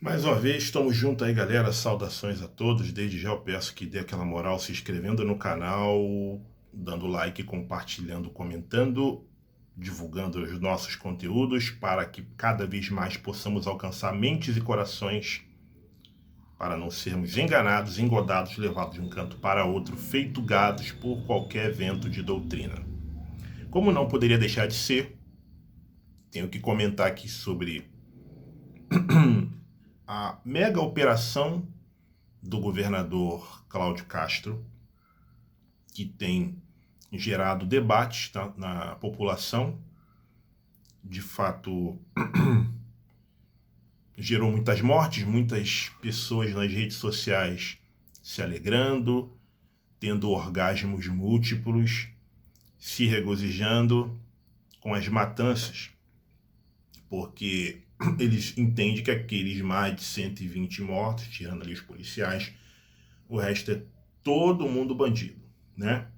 Mais uma vez, estamos juntos aí, galera. Saudações a todos. Desde já eu peço que dê aquela moral se inscrevendo no canal, dando like, compartilhando, comentando, divulgando os nossos conteúdos para que cada vez mais possamos alcançar mentes e corações para não sermos enganados, engodados, levados de um canto para outro, feito gados por qualquer vento de doutrina. Como não poderia deixar de ser, tenho que comentar aqui sobre a mega operação do governador Cláudio Castro, que tem gerado debates na população. De fato, gerou muitas mortes, muitas pessoas nas redes sociais se alegrando, tendo orgasmos múltiplos, se regozijando com as matanças, porque eles entendem que aqueles mais de 120 mortos, tirando ali os policiais, o resto é todo mundo bandido, né?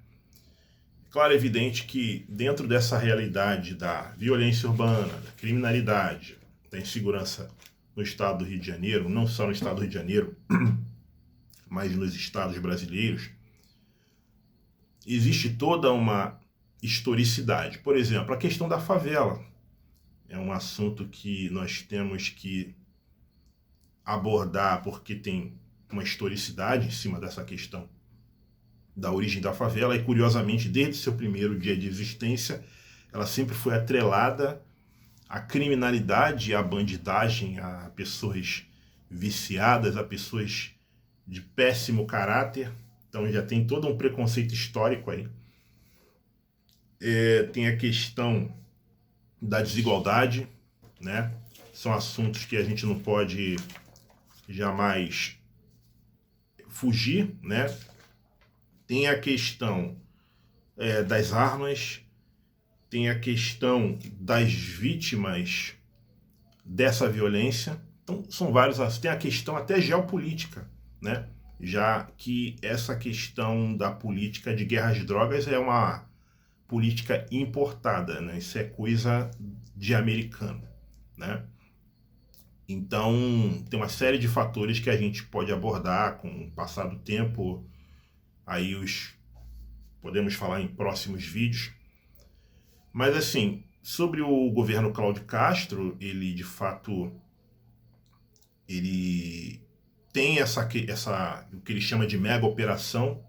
Claro, é evidente que dentro dessa realidade da violência urbana, da criminalidade, da insegurança no estado do Rio de Janeiro, não só no estado do Rio de Janeiro, mas nos estados brasileiros, existe toda uma historicidade. Por exemplo, a questão da favela é um assunto que nós temos que abordar porque tem uma historicidade em cima dessa questão da origem da favela e, curiosamente, desde seu primeiro dia de existência, ela sempre foi atrelada à criminalidade, à bandidagem, a pessoas viciadas, a pessoas de péssimo caráter. Então já tem todo um preconceito histórico aí. Tem a questão da desigualdade, né? São assuntos que a gente não pode jamais fugir, né? Tem a questão das armas, tem a questão das vítimas dessa violência. Então, são vários assuntos. Tem a questão até geopolítica, né? Já que essa questão da política de guerra às drogas é uma política importada, né? Isso é coisa de americano, né? Então, tem uma série de fatores que a gente pode abordar com o passar do tempo. Aí podemos falar em próximos vídeos. Mas assim, sobre o governo Cláudio Castro, ele de fato ele tem essa o que ele chama de mega operação,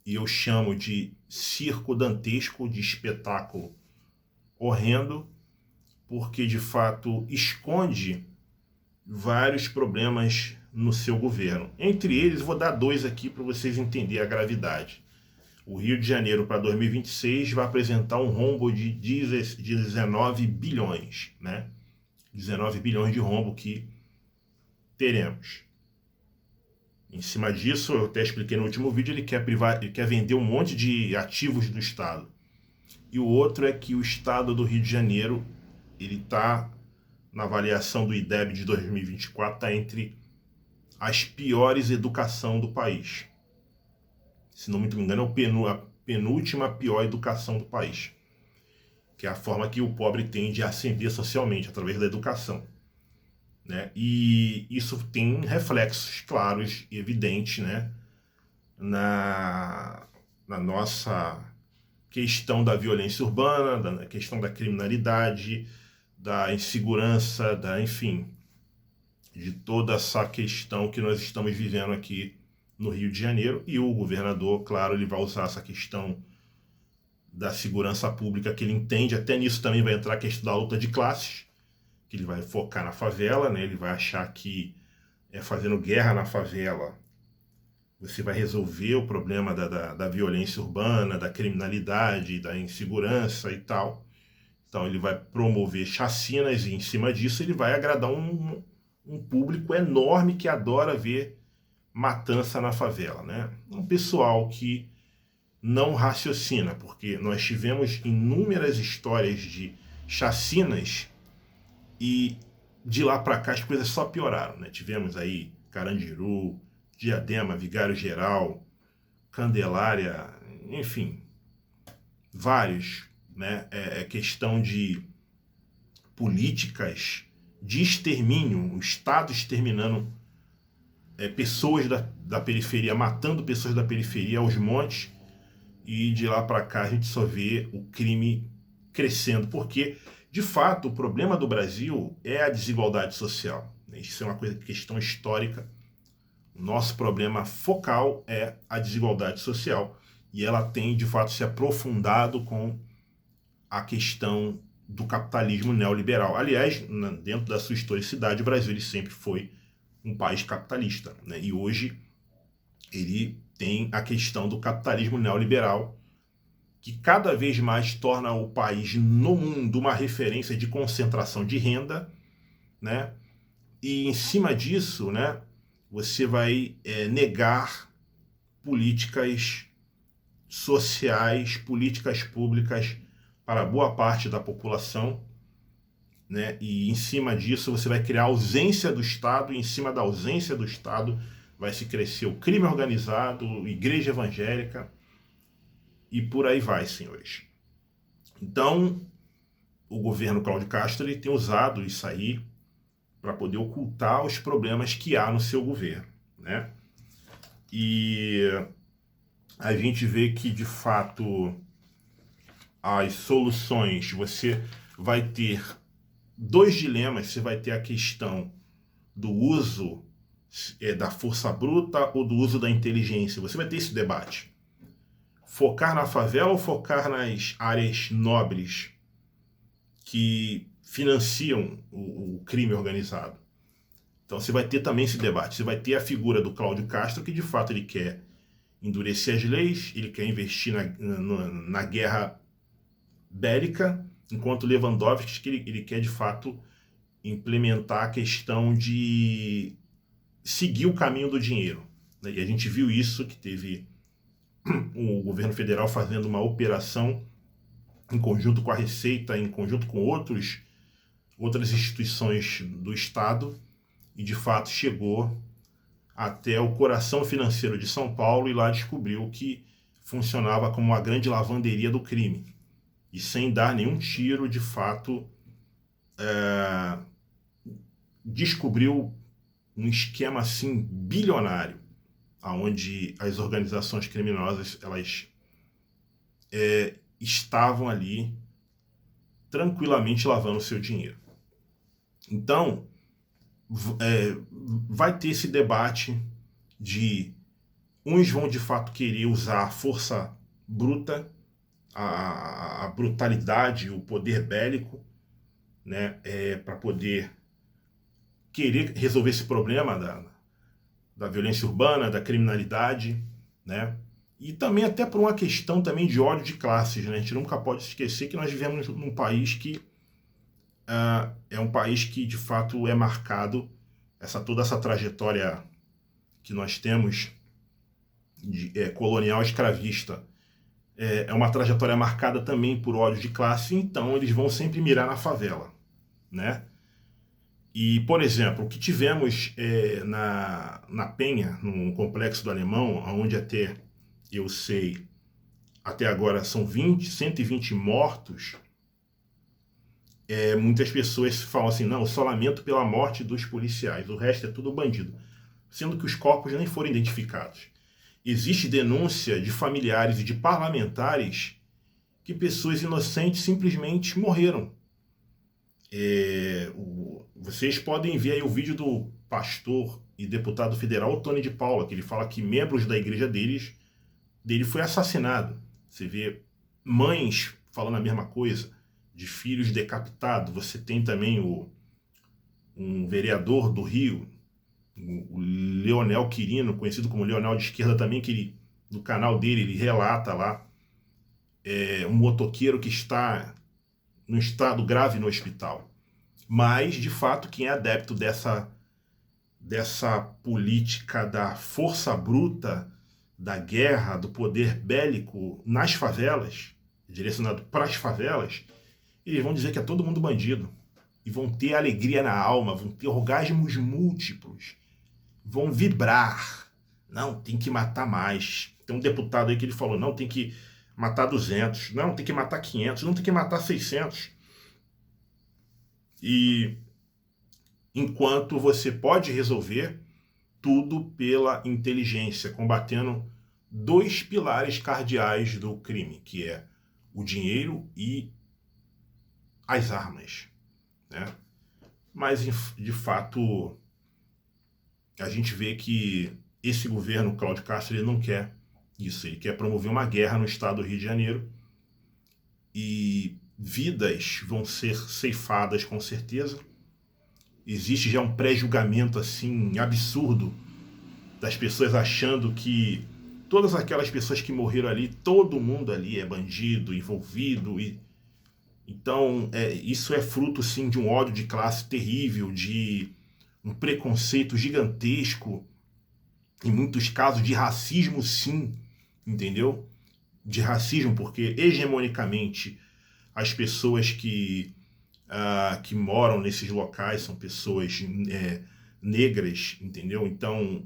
e eu chamo de circo dantesco, de espetáculo horrendo, porque de fato esconde vários problemas no seu governo. Entre eles, vou dar dois aqui para vocês entenderem a gravidade. O Rio de Janeiro para 2026 vai apresentar um rombo de 19 bilhões, né? 19 bilhões de rombo que teremos. Em cima disso, eu até expliquei no último vídeo, ele quer vender um monte de ativos do Estado. E o outro é que o Estado do Rio de Janeiro, ele está, na avaliação do IDEB de 2024, está entre as piores educação do país. Se não me engano, é a penúltima pior educação do país. Que é a forma que o pobre tem de ascender socialmente, através da educação, né? E isso tem reflexos claros e evidentes, né? Na nossa questão da violência urbana, na questão da criminalidade, da insegurança, enfim, de toda essa questão que nós estamos vivendo aqui no Rio de Janeiro. E o governador, claro, ele vai usar essa questão da segurança pública, que ele entende, até nisso também vai entrar a questão da luta de classes, que ele vai focar na favela, né? Ele vai achar que fazendo guerra na favela você vai resolver o problema da violência urbana, da criminalidade, da insegurança e tal. Então ele vai promover chacinas e em cima disso ele vai agradar um público enorme que adora ver matança na favela, né? Um pessoal que não raciocina, porque nós tivemos inúmeras histórias de chacinas e de lá para cá as coisas só pioraram, né? Tivemos aí Carandiru, Diadema, Vigário Geral, Candelária, enfim, vários, né? É questão de políticas de extermínio, o Estado exterminando pessoas da periferia, matando pessoas da periferia aos montes, e de lá para cá a gente só vê o crime crescendo, porque, de fato, o problema do Brasil é a desigualdade social. Isso é uma questão histórica. O nosso problema focal é a desigualdade social, e ela tem, de fato, se aprofundado com a questão do capitalismo neoliberal. Aliás, dentro da sua historicidade, o Brasil ele sempre foi um país capitalista, né? E hoje ele tem a questão do capitalismo neoliberal, que cada vez mais torna o país no mundo uma referência de concentração de renda, né? E em cima disso, né, você vai negar políticas sociais, políticas públicas para boa parte da população, né? E em cima disso você vai criar ausência do Estado, e em cima da ausência do Estado vai se crescer o crime organizado, igreja evangélica, e por aí vai, senhores. Então, o governo Cláudio Castro ele tem usado isso aí para poder ocultar os problemas que há no seu governo, né? E a gente vê que, de fato, as soluções, você vai ter dois dilemas. Você vai ter a questão do uso da força bruta ou do uso da inteligência. Você vai ter esse debate. Focar na favela ou focar nas áreas nobres que financiam o crime organizado? Então você vai ter também esse debate. Você vai ter a figura do Cláudio Castro, que de fato ele quer endurecer as leis, ele quer investir na guerra bélica, enquanto Lewandowski que ele quer de fato implementar a questão de seguir o caminho do dinheiro. E a gente viu isso, que teve o governo federal fazendo uma operação em conjunto com a Receita, em conjunto com outras instituições do Estado, e de fato chegou até o coração financeiro de São Paulo, e lá descobriu que funcionava como uma grande lavanderia do crime. E sem dar nenhum tiro, de fato, descobriu um esquema assim bilionário, onde as organizações criminosas elas estavam ali tranquilamente lavando o seu dinheiro. Então, vai ter esse debate de uns vão de fato querer usar a força bruta, a brutalidade, o poder bélico, né, para poder querer resolver esse problema da violência urbana, da criminalidade, né? E também até por uma questão também de ódio de classes, né? A gente nunca pode esquecer que nós vivemos num país que é um país que de fato é marcado, toda essa trajetória que nós temos colonial escravista, é uma trajetória marcada também por ódio de classe. Então eles vão sempre mirar na favela, né? E, por exemplo, o que tivemos na Penha, no Complexo do Alemão, onde até eu sei, até agora são 120 mortos, muitas pessoas falam assim, não, eu só lamento pela morte dos policiais, o resto é tudo bandido, sendo que os corpos nem foram identificados. Existe denúncia de familiares e de parlamentares que pessoas inocentes simplesmente morreram. Vocês podem ver aí o vídeo do pastor e deputado federal Tony de Paula, que ele fala que membros da igreja dele foi assassinado. Você vê mães falando a mesma coisa, de filhos decapitados. Você tem também um vereador do Rio, o Leonel Quirino, conhecido como Leonel de Esquerda também, que no canal dele ele relata lá um motoqueiro que está num estado grave no hospital. Mas, de fato, quem é adepto dessa política da força bruta, da guerra, do poder bélico nas favelas, direcionado para as favelas, eles vão dizer que é todo mundo bandido. E vão ter alegria na alma, vão ter orgasmos múltiplos, vão vibrar. Não, tem que matar mais. Tem um deputado aí que ele falou, não, tem que matar 200, não, tem que matar 500, não, tem que matar 600. E enquanto você pode resolver tudo pela inteligência, combatendo dois pilares cardeais do crime, que é o dinheiro e as armas, né? Mas, de fato, a gente vê que esse governo, Cláudio Castro, ele não quer isso. Ele quer promover uma guerra no estado do Rio de Janeiro e vidas vão ser ceifadas com certeza. Existe já um pré-julgamento assim absurdo das pessoas achando que todas aquelas pessoas que morreram ali, todo mundo ali é bandido, envolvido. Então, isso é fruto sim de um ódio de classe terrível, de um preconceito gigantesco, em muitos casos de racismo sim, entendeu? De racismo, porque hegemonicamente as pessoas que moram nesses locais são pessoas negras, entendeu? Então,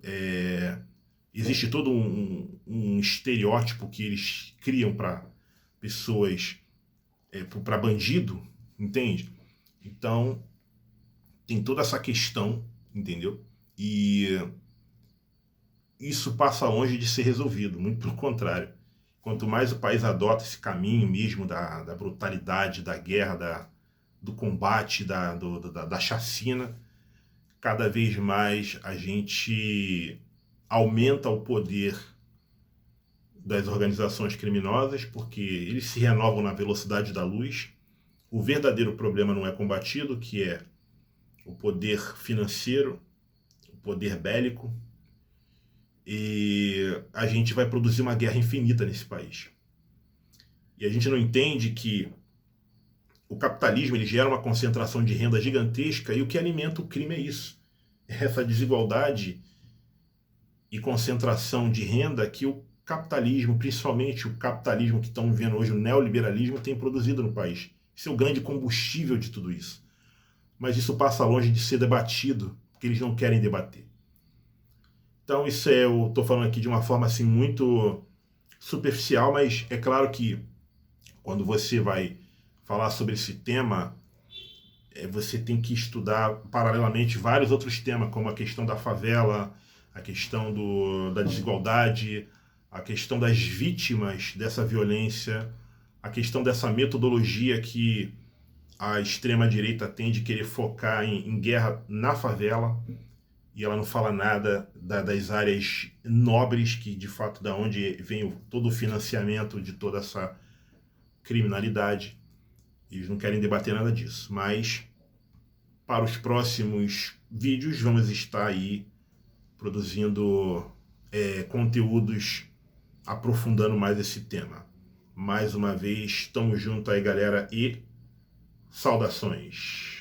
existe todo um estereótipo que eles criam para pessoas, para bandido, entende? Então, tem toda essa questão, entendeu? E isso passa longe de ser resolvido, muito pelo contrário. Quanto mais o país adota esse caminho mesmo da brutalidade, da guerra, do combate, da chacina, cada vez mais a gente aumenta o poder das organizações criminosas, porque eles se renovam na velocidade da luz. O verdadeiro problema não é combatido, que é o poder financeiro, o poder bélico, e a gente vai produzir uma guerra infinita nesse país. E a gente não entende que o capitalismo ele gera uma concentração de renda gigantesca e o que alimenta o crime é isso. Essa desigualdade e concentração de renda que o capitalismo, principalmente o capitalismo que estão vendo hoje, o neoliberalismo, tem produzido no país. Isso é o grande combustível de tudo isso. Mas isso passa longe de ser debatido, porque eles não querem debater. Então isso eu estou falando aqui de uma forma assim muito superficial, mas é claro que quando você vai falar sobre esse tema, você tem que estudar paralelamente vários outros temas, como a questão da favela, a questão da desigualdade, a questão das vítimas dessa violência, a questão dessa metodologia que a extrema-direita tem de querer focar em guerra na favela, e ela não fala nada das áreas nobres, que de fato da onde vem todo o financiamento de toda essa criminalidade. Eles não querem debater nada disso, mas para os próximos vídeos vamos estar aí produzindo conteúdos aprofundando mais esse tema. Mais uma vez, tamo junto aí, galera, e saudações!